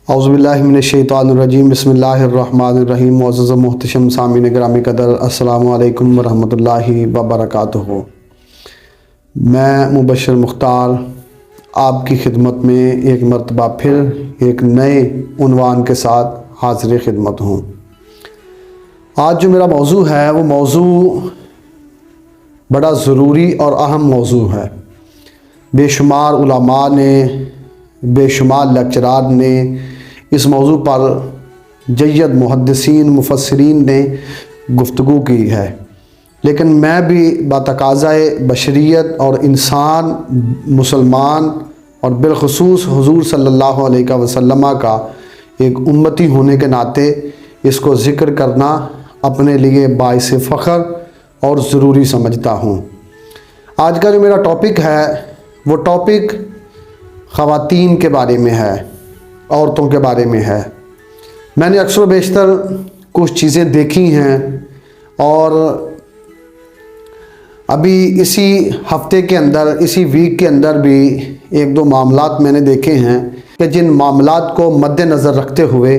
اعوذ باللہ من الشیطان الرجیم بسم اللہ الرحمن الرحیم معزز و محتشم سامعین گرامی قدر السلام علیکم ورحمۃ اللہ وبرکاتہ۔ میں مبشر مختار آپ کی خدمت میں ایک مرتبہ پھر ایک نئے عنوان کے ساتھ حاضر خدمت ہوں۔ آج جو میرا موضوع ہے وہ موضوع بڑا ضروری اور اہم موضوع ہے۔ بے شمار علماء نے، بے شمار لیکچرار نے اس موضوع پر جید محدثین مفسرین نے گفتگو کی ہے، لیکن میں بھی بتقاضۂ بشریت اور انسان مسلمان اور بالخصوص حضور صلی اللہ علیہ وسلم کا ایک امتی ہونے کے ناطے اس کو ذکر کرنا اپنے لیے باعث فخر اور ضروری سمجھتا ہوں۔ آج کا جو میرا ٹاپک ہے وہ ٹاپک خواتین کے بارے میں ہے، عورتوں کے بارے میں ہے۔ میں نے اکثر و بیشتر کچھ چیزیں دیکھی ہیں اور ابھی اسی ہفتے کے اندر، اسی ویک کے اندر بھی ایک دو معاملات میں نے دیکھے ہیں کہ جن معاملات کو مد نظر رکھتے ہوئے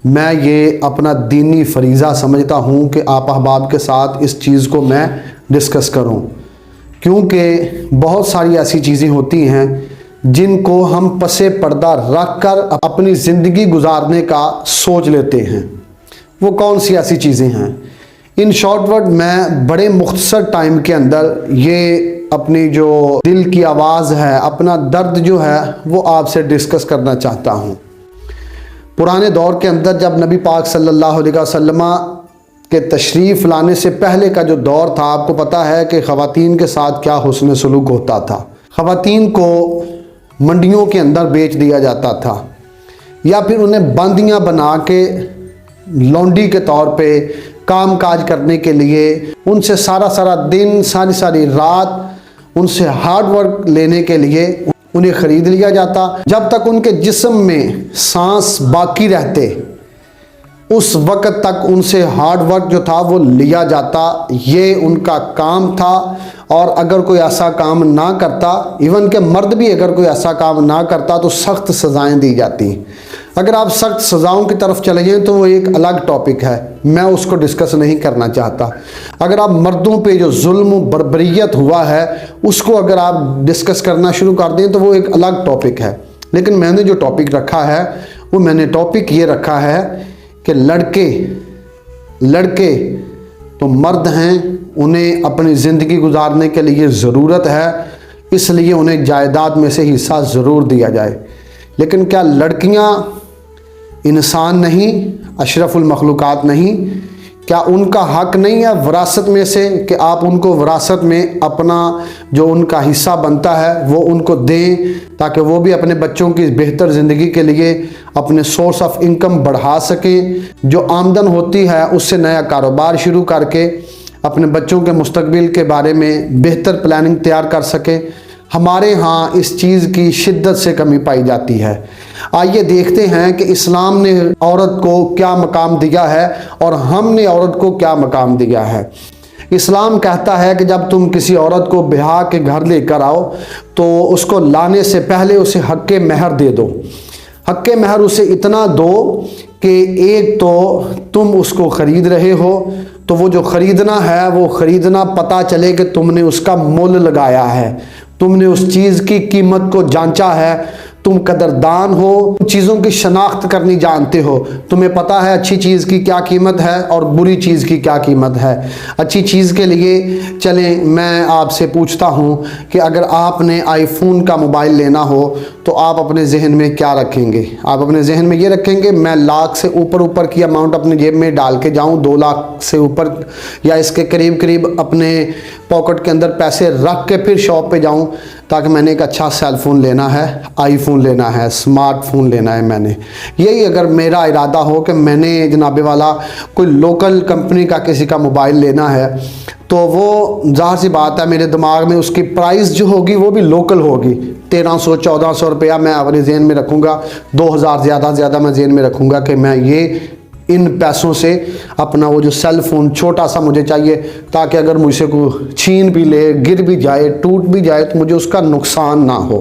میں یہ اپنا دینی فریضہ سمجھتا ہوں کہ آپ احباب کے ساتھ اس چیز کو میں ڈسکس کروں، کیونکہ بہت ساری ایسی چیزیں ہوتی ہیں جن کو ہم پس پردہ رکھ کر اپنی زندگی گزارنے کا سوچ لیتے ہیں۔ وہ کون سی ایسی چیزیں ہیں؟ ان شارٹ ورڈ میں بڑے مختصر ٹائم کے اندر یہ اپنی جو دل کی آواز ہے، اپنا درد جو ہے وہ آپ سے ڈسکس کرنا چاہتا ہوں۔ پرانے دور کے اندر جب نبی پاک صلی اللہ علیہ وسلم کے تشریف لانے سے پہلے کا جو دور تھا، آپ کو پتہ ہے کہ خواتین کے ساتھ کیا حسن سلوک ہوتا تھا۔ خواتین کو منڈیوں کے اندر بیچ دیا جاتا تھا، یا پھر انہیں باندیاں بنا کے لونڈی کے طور پہ کام کاج کرنے کے لیے ان سے سارا دن، ساری رات ان سے ہارڈ ورک لینے کے لیے انہیں خرید لیا جاتا۔ جب تک ان کے جسم میں سانس باقی رہتے اس وقت تک ان سے ہارڈ ورک جو تھا وہ لیا جاتا، یہ ان کا کام تھا۔ اور اگر کوئی ایسا کام نہ کرتا، ایون کہ مرد بھی اگر کوئی ایسا کام نہ کرتا تو سخت سزائیں دی جاتی۔ اگر آپ سخت سزاؤں کی طرف چلے جائیں تو وہ ایک الگ ٹاپک ہے، میں اس کو ڈسکس نہیں کرنا چاہتا۔ اگر آپ مردوں پہ جو ظلم و بربریت ہوا ہے اس کو اگر آپ ڈسکس کرنا شروع کر دیں تو وہ ایک الگ ٹاپک ہے۔ لیکن میں نے جو ٹاپک رکھا ہے وہ میں نے ٹاپک یہ رکھا ہے کہ لڑکے تو مرد ہیں، انہیں اپنی زندگی گزارنے کے لیے ضرورت ہے، اس لیے انہیں جائیداد میں سے حصہ ضرور دیا جائے۔ لیکن کیا لڑکیاں انسان نہیں، اشرف المخلوقات نہیں؟ کیا ان کا حق نہیں ہے وراثت میں سے کہ آپ ان کو وراثت میں اپنا جو ان کا حصہ بنتا ہے وہ ان کو دیں، تاکہ وہ بھی اپنے بچوں کی بہتر زندگی کے لیے اپنے سورس آف انکم بڑھا سکیں، جو آمدن ہوتی ہے اس سے نیا کاروبار شروع کر کے اپنے بچوں کے مستقبل کے بارے میں بہتر پلاننگ تیار کر سکیں؟ ہمارے ہاں اس چیز کی شدت سے کمی پائی جاتی ہے۔ آئیے دیکھتے ہیں کہ اسلام نے عورت کو کیا مقام دیا ہے اور ہم نے عورت کو کیا مقام دیا ہے۔ اسلام کہتا ہے کہ جب تم کسی عورت کو بیاہ کے گھر لے کر آؤ تو اس کو لانے سے پہلے اسے حق مہر دے دو۔ حق مہر اسے اتنا دو کہ ایک تو تم اس کو خرید رہے ہو تو وہ جو خریدنا ہے وہ خریدنا پتہ چلے کہ تم نے اس کا مول لگایا ہے، تم نے اس چیز کی قیمت کو جانچا ہے، تم قدردان ہو، چیزوں کی شناخت کرنی جانتے ہو، تمہیں پتہ ہے اچھی چیز کی کیا قیمت ہے اور بری چیز کی کیا قیمت ہے۔ اچھی چیز کے لیے چلیں میں آپ سے پوچھتا ہوں کہ اگر آپ نے آئی فون کا موبائل لینا ہو تو آپ اپنے ذہن میں کیا رکھیں گے؟ آپ اپنے ذہن میں یہ رکھیں گے میں لاکھ سے اوپر کی اماؤنٹ اپنے جیب میں ڈال کے جاؤں، 2 لاکھ سے اوپر یا اس کے قریب اپنے پاکٹ کے اندر پیسے رکھ کے پھر شاپ پہ جاؤں تاکہ میں نے ایک اچھا سیل فون لینا ہے، آئی فون لینا ہے، اسمارٹ فون لینا ہے میں نے۔ یہی اگر میرا ارادہ ہو کہ میں نے جناب والا کوئی لوکل کمپنی کا کسی کا موبائل لینا ہے تو وہ ظاہر سی بات ہے میرے دماغ میں اس کی پرائس جو ہوگی وہ بھی لوکل ہوگی۔ 1300-1400 روپیہ میں اپنے ذہن میں رکھوں گا، 2000 زیادہ میں ذہن میں رکھوں گا کہ میں یہ ان پیسوں سے اپنا وہ جو سیل فون چھوٹا سا مجھے چاہیے تاکہ اگر مجھ سے کوئی چھین بھی لے، گر بھی جائے، ٹوٹ بھی جائے تو مجھے اس کا نقصان نہ ہو۔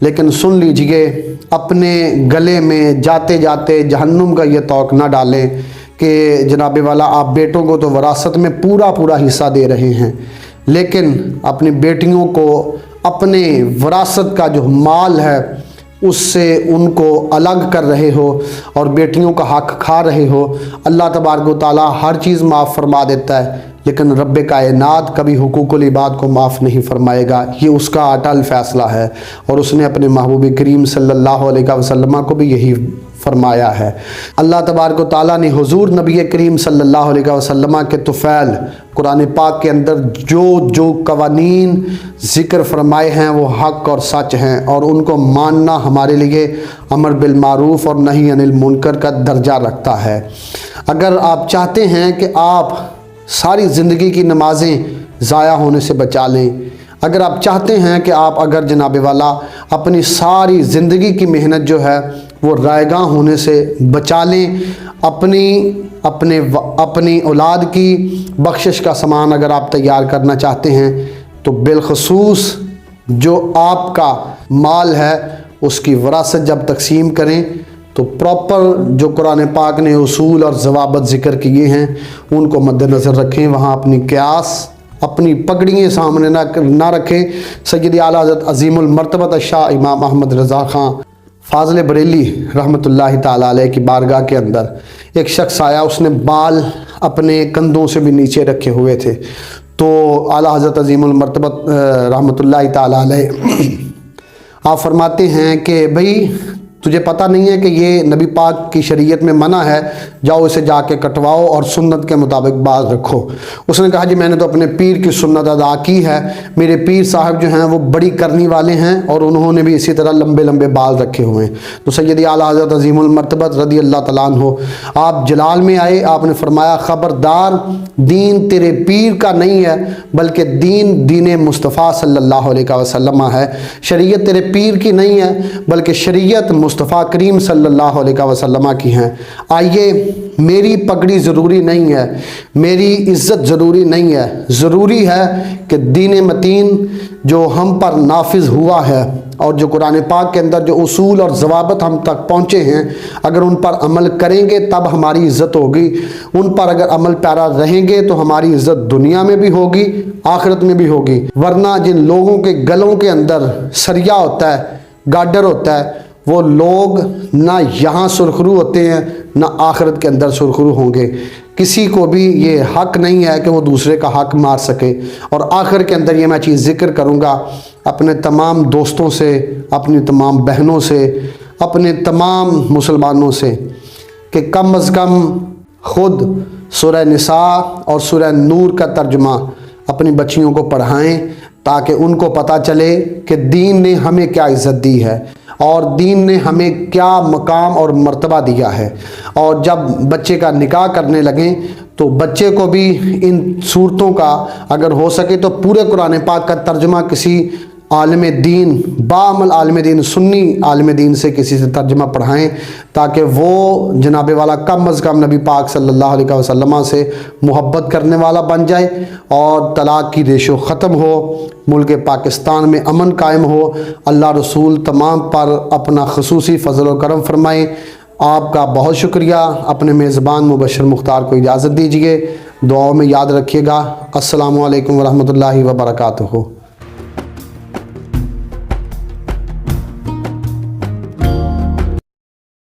لیکن سن لیجئے، اپنے گلے میں جاتے جاتے جہنم کا یہ توق نہ ڈالیں کہ جناب والا آپ بیٹوں کو تو وراثت میں پورا حصہ دے رہے ہیں، لیکن اپنی بیٹیوں کو اپنے وراثت کا جو مال ہے اس سے ان کو الگ کر رہے ہو اور بیٹیوں کا حق کھا رہے ہو۔ اللہ تبارک و تعالی ہر چیز معاف فرما دیتا ہے، لیکن رب کائنات کبھی حقوق العباد کو معاف نہیں فرمائے گا، یہ اس کا اٹل فیصلہ ہے، اور اس نے اپنے محبوب کریم صلی اللہ علیہ وسلم کو بھی یہی فرمایا ہے۔ اللہ تبارک و تعالیٰ نے حضور نبی کریم صلی اللہ علیہ وسلم کے طفیل قرآن پاک کے اندر جو قوانین ذکر فرمائے ہیں وہ حق اور سچ ہیں، اور ان کو ماننا ہمارے لیے امر بالمعروف اور نہی عن المنکر کا درجہ رکھتا ہے۔ اگر آپ چاہتے ہیں کہ آپ ساری زندگی کی نمازیں ضائع ہونے سے بچا لیں، اگر آپ چاہتے ہیں کہ آپ اگر جناب والا اپنی ساری زندگی کی محنت جو ہے وہ رائگاں ہونے سے بچا لیں، اپنی اولاد کی بخشش کا سامان اگر آپ تیار کرنا چاہتے ہیں، تو بالخصوص جو آپ کا مال ہے اس کی وراثت جب تقسیم کریں تو پراپر جو قرآن پاک نے اصول اور ضوابط ذکر کیے ہیں ان کو مد نظر رکھیں، وہاں اپنی قیاس، اپنی پگڑیاں سامنے نہ رکھیں۔ سید اعلیٰ حضرت عظیم المرتبہ شاہ امام احمد رضا خان فاضل بریلی رحمۃ اللہ تعالیٰ علیہ کی بارگاہ کے اندر ایک شخص آیا، اس نے بال اپنے کندھوں سے بھی نیچے رکھے ہوئے تھے، تو اعلیٰ حضرت عظیم المرتبہ رحمۃ اللہ تعالیٰ علیہ آپ فرماتے ہیں کہ بھئی تجھے پتہ نہیں ہے کہ یہ نبی پاک کی شریعت میں منع ہے، جاؤ اسے جا کے کٹواؤ اور سنت کے مطابق باز رکھو۔ اس نے کہا جی میں نے تو اپنے پیر کی سنت ادا کی ہے، میرے پیر صاحب جو ہیں وہ بڑی کرنی والے ہیں اور انہوں نے بھی اسی طرح لمبے بال رکھے ہوئے ہیں۔ تو سید اعلیٰ حضرت عظیم المرتبہ رضی اللہ تعالیٰ عنہ آپ جلال میں آئے، آپ نے فرمایا خبردار، دین تیرے پیر کا نہیں ہے بلکہ دین مصطفیٰ صلی اللہ علیہ وسلم ہے، شریعت تیرے پیر کی نہیں ہے بلکہ شریعت مصطفیٰ کریم صلی اللہ علیہ وسلم کی ہیں۔ آئیے، میری پگڑی ضروری نہیں ہے، میری عزت ضروری نہیں ہے، ضروری ہے کہ دین متین جو ہم پر نافذ ہوا ہے اور جو قرآن پاک کے اندر جو اصول اور ضوابط ہم تک پہنچے ہیں، اگر ان پر عمل کریں گے تب ہماری عزت ہوگی، ان پر اگر عمل پیرا رہیں گے تو ہماری عزت دنیا میں بھی ہوگی آخرت میں بھی ہوگی۔ ورنہ جن لوگوں کے گلوں کے اندر سریا ہوتا ہے، گاڈر ہوتا ہے، وہ لوگ نہ یہاں سرخرو ہوتے ہیں نہ آخرت کے اندر سرخرو ہوں گے۔ کسی کو بھی یہ حق نہیں ہے کہ وہ دوسرے کا حق مار سکے۔ اور آخر کے اندر یہ میں چیز ذکر کروں گا اپنے تمام دوستوں سے، اپنی تمام بہنوں سے، اپنے تمام مسلمانوں سے کہ کم از کم خود سورہ نساء اور سورہ نور کا ترجمہ اپنی بچیوں کو پڑھائیں تاکہ ان کو پتہ چلے کہ دین نے ہمیں کیا عزت دی ہے اور دین نے ہمیں کیا مقام اور مرتبہ دیا ہے۔ اور جب بچے کا نکاح کرنے لگیں تو بچے کو بھی ان صورتوں کا اگر ہو سکے تو پورے قرآن پاک کا ترجمہ کسی عالم دین، بعمل عالم دین، سنی عالم دین سے کسی سے ترجمہ پڑھائیں تاکہ وہ جناب والا کم از کم نبی پاک صلی اللہ علیہ وسلم سے محبت کرنے والا بن جائے اور طلاق کی ریشو ختم ہو، ملک پاکستان میں امن قائم ہو۔ اللہ رسول تمام پر اپنا خصوصی فضل و کرم فرمائیں۔ آپ کا بہت شکریہ۔ اپنے میزبان مبشر مختار کو اجازت دیجیے، دعاؤں میں یاد رکھیے گا۔ السلام علیکم ورحمۃ اللہ وبرکاتہ۔